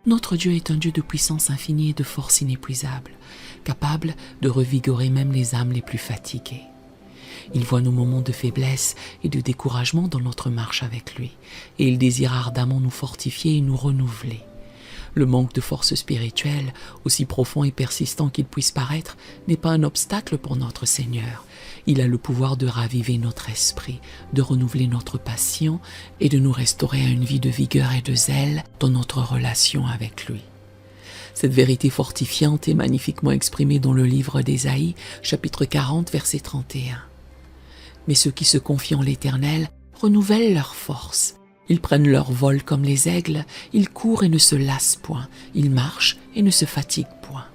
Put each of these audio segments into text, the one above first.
Notre Dieu est un Dieu de puissance infinie et de force inépuisable, capable de revigorer même les âmes les plus fatiguées. Il voit nos moments de faiblesse et de découragement dans notre marche avec lui, et il désire ardemment nous fortifier et nous renouveler. Le manque de force spirituelle, aussi profond et persistant qu'il puisse paraître, n'est pas un obstacle pour notre Seigneur. Il a le pouvoir de raviver notre esprit, de renouveler notre passion et de nous restaurer à une vie de vigueur et de zèle dans notre relation avec lui. Cette vérité fortifiante est magnifiquement exprimée dans le livre d'Ésaïe, chapitre 40, verset 31. Mais ceux qui se confient en l'Éternel renouvellent leur force. Ils prennent leur vol comme les aigles, ils courent et ne se lassent point, ils marchent et ne se fatiguent point.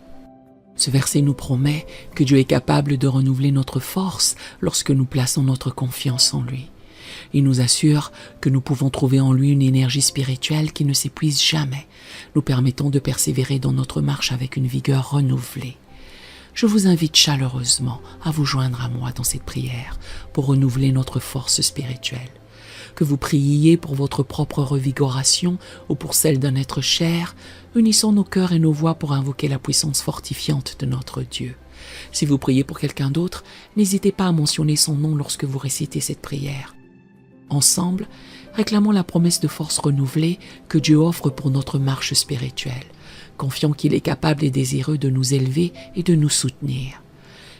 Ce verset nous promet que Dieu est capable de renouveler notre force lorsque nous plaçons notre confiance en lui. Il nous assure que nous pouvons trouver en lui une énergie spirituelle qui ne s'épuise jamais, nous permettant de persévérer dans notre marche avec une vigueur renouvelée. Je vous invite chaleureusement à vous joindre à moi dans cette prière pour renouveler notre force spirituelle. Que vous priiez pour votre propre revigoration ou pour celle d'un être cher, unissons nos cœurs et nos voix pour invoquer la puissance fortifiante de notre Dieu. Si vous priez pour quelqu'un d'autre, n'hésitez pas à mentionner son nom lorsque vous récitez cette prière. Ensemble, réclamons la promesse de force renouvelée que Dieu offre pour notre marche spirituelle, confiant qu'il est capable et désireux de nous élever et de nous soutenir.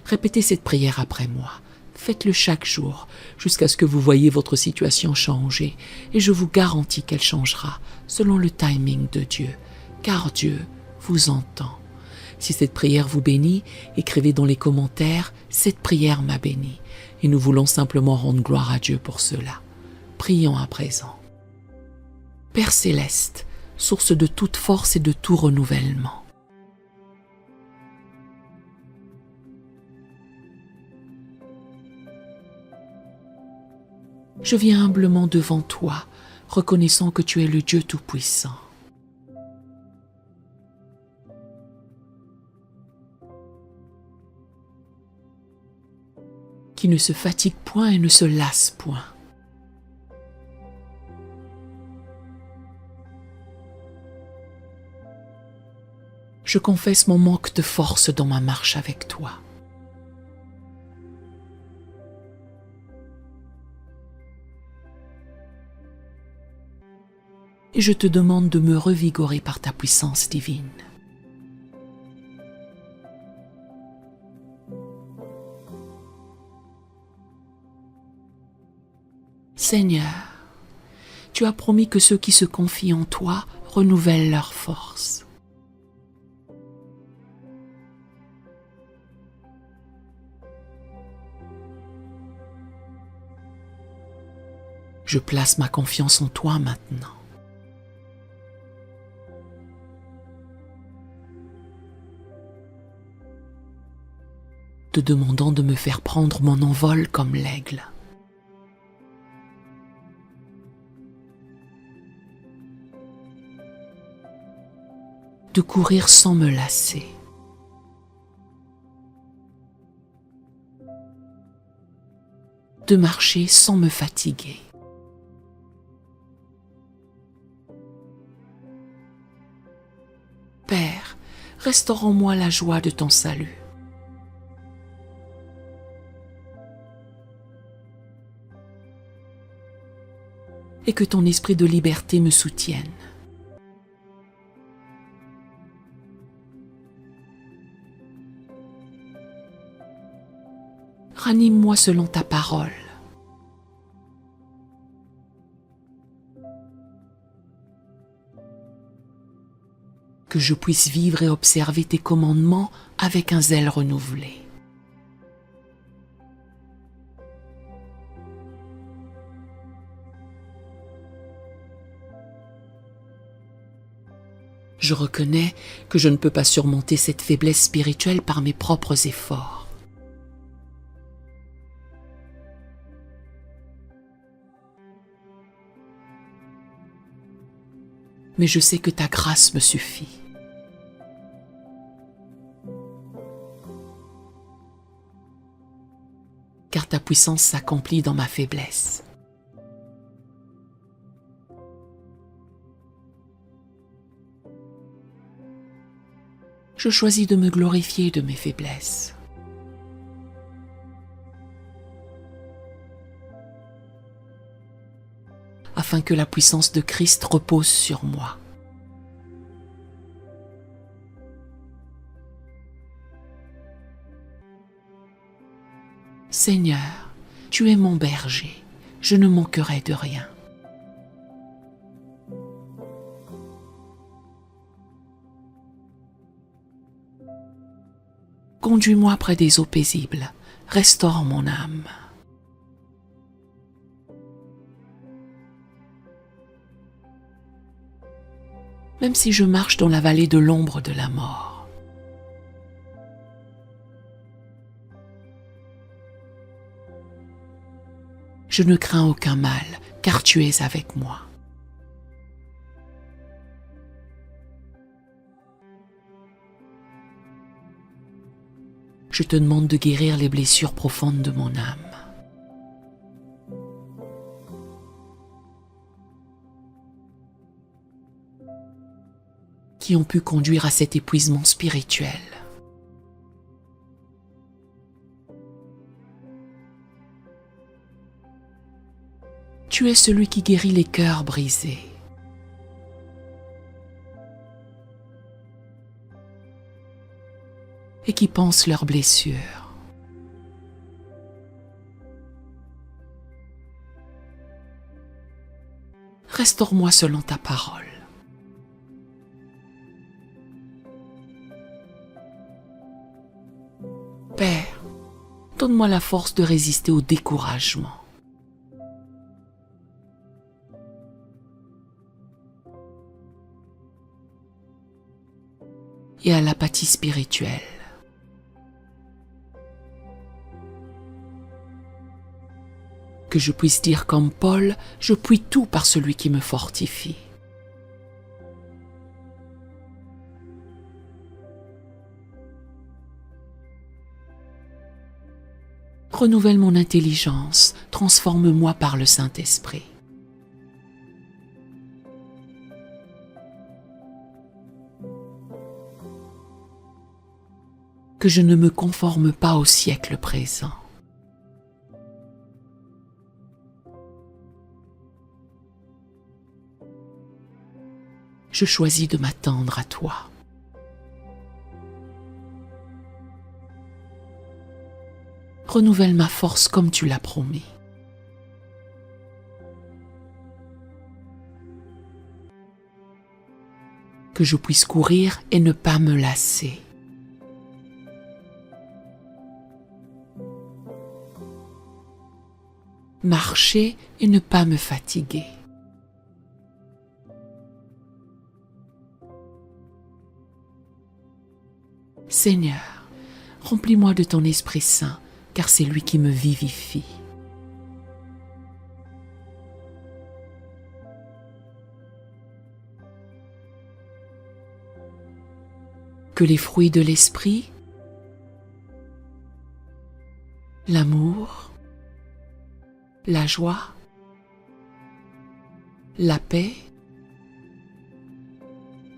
Répétez cette prière après moi. Faites-le chaque jour, jusqu'à ce que vous voyez votre situation changer, et je vous garantis qu'elle changera selon le timing de Dieu, car Dieu vous entend. Si cette prière vous bénit, écrivez dans les commentaires « Cette prière m'a béni » et nous voulons simplement rendre gloire à Dieu pour cela. Prions à présent. Père céleste, source de toute force et de tout renouvellement, je viens humblement devant toi, reconnaissant que tu es le Dieu Tout-Puissant. Qui ne se fatigue point et ne se lasse point. Je confesse mon manque de force dans ma marche avec toi. Et je te demande de me revigorer par ta puissance divine. Seigneur, tu as promis que ceux qui se confient en toi renouvellent leur force. Je place ma confiance en toi maintenant. Te demandant de me faire prendre mon envol comme l'aigle. De courir sans me lasser. De marcher sans me fatiguer. Père, restaure en moi la joie de ton salut. Et que ton esprit de liberté me soutienne. Ranime-moi selon ta parole. Que je puisse vivre et observer tes commandements avec un zèle renouvelé. Je reconnais que je ne peux pas surmonter cette faiblesse spirituelle par mes propres efforts. Mais je sais que ta grâce me suffit. Car ta puissance s'accomplit dans ma faiblesse. Je choisis de me glorifier de mes faiblesses. Afin que la puissance de Christ repose sur moi. Seigneur, tu es mon berger, je ne manquerai de rien. Conduis-moi près des eaux paisibles, restaure mon âme. Même si je marche dans la vallée de l'ombre de la mort, je ne crains aucun mal, car tu es avec moi. Je te demande de guérir les blessures profondes de mon âme. Qui ont pu conduire à cet épuisement spirituel. Tu es celui qui guérit les cœurs brisés. Et qui pansent leurs blessures. Restaure-moi selon ta parole. Père, donne-moi la force de résister au découragement. Et à l'apathie spirituelle. Que je puisse dire comme Paul, je puis tout par celui qui me fortifie. Renouvelle mon intelligence, transforme-moi par le Saint-Esprit. Que je ne me conforme pas au siècle présent. Je choisis de m'attendre à toi. Renouvelle ma force comme tu l'as promis. Que je puisse courir et ne pas me lasser. Marcher et ne pas me fatiguer. Seigneur, remplis-moi de ton Esprit Saint, car c'est lui qui me vivifie. Que les fruits de l'Esprit, l'amour, la joie, la paix,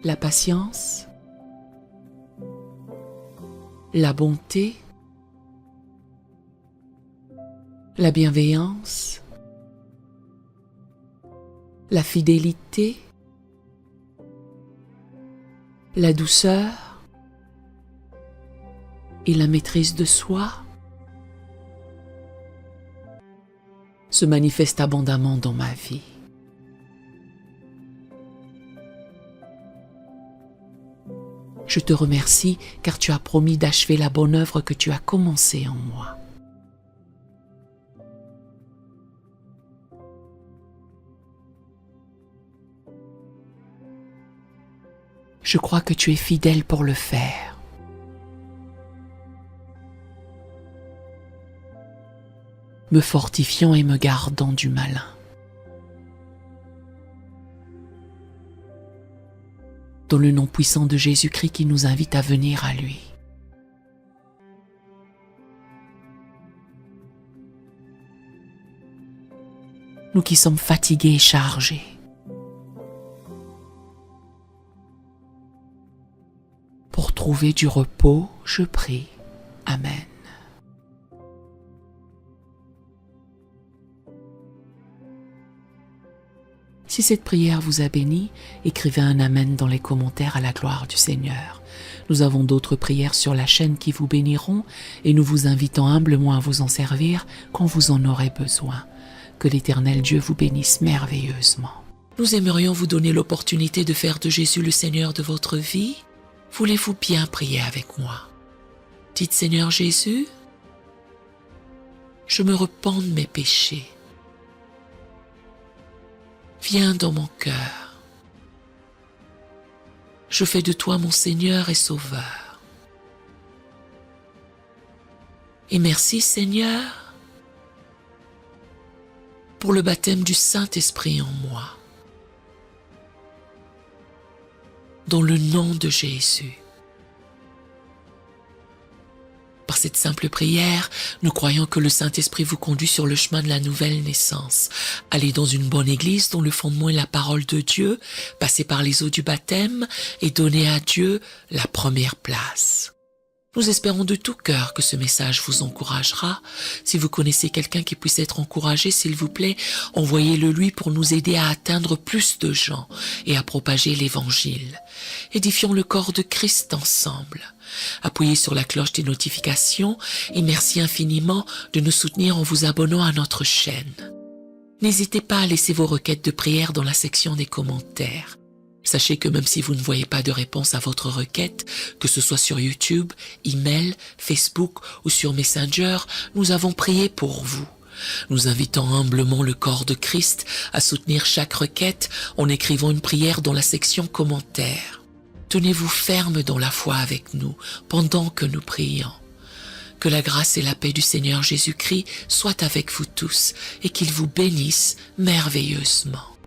la patience, la bonté, la bienveillance, la fidélité, la douceur et la maîtrise de soi se manifestent abondamment dans ma vie. Je te remercie car tu as promis d'achever la bonne œuvre que tu as commencée en moi. Je crois que tu es fidèle pour le faire. Me fortifiant et me gardant du malin. Dans le nom puissant de Jésus-Christ qui nous invite à venir à lui. Nous qui sommes fatigués et chargés. Pour trouver du repos, je prie. Amen. Si cette prière vous a béni, écrivez un Amen dans les commentaires à la gloire du Seigneur. Nous avons d'autres prières sur la chaîne qui vous béniront et nous vous invitons humblement à vous en servir quand vous en aurez besoin. Que l'Éternel Dieu vous bénisse merveilleusement. Nous aimerions vous donner l'opportunité de faire de Jésus le Seigneur de votre vie. Voulez-vous bien prier avec moi? Dites Seigneur Jésus, je me repens de mes péchés. Viens dans mon cœur. Je fais de toi mon Seigneur et Sauveur. Et merci Seigneur pour le baptême du Saint-Esprit en moi. Dans le nom de Jésus. Par cette simple prière, nous croyons que le Saint-Esprit vous conduit sur le chemin de la nouvelle naissance. Allez dans une bonne église dont le fondement est la parole de Dieu, passez par les eaux du baptême et donnez à Dieu la première place. Nous espérons de tout cœur que ce message vous encouragera. Si vous connaissez quelqu'un qui puisse être encouragé, s'il vous plaît, envoyez-le lui pour nous aider à atteindre plus de gens et à propager l'Évangile. Édifions le corps de Christ ensemble. Appuyez sur la cloche des notifications et merci infiniment de nous soutenir en vous abonnant à notre chaîne. N'hésitez pas à laisser vos requêtes de prière dans la section des commentaires. Sachez que même si vous ne voyez pas de réponse à votre requête, que ce soit sur YouTube, email, Facebook ou sur Messenger, nous avons prié pour vous. Nous invitons humblement le corps de Christ à soutenir chaque requête en écrivant une prière dans la section commentaires. Tenez-vous ferme dans la foi avec nous pendant que nous prions. Que la grâce et la paix du Seigneur Jésus-Christ soient avec vous tous et qu'il vous bénisse merveilleusement.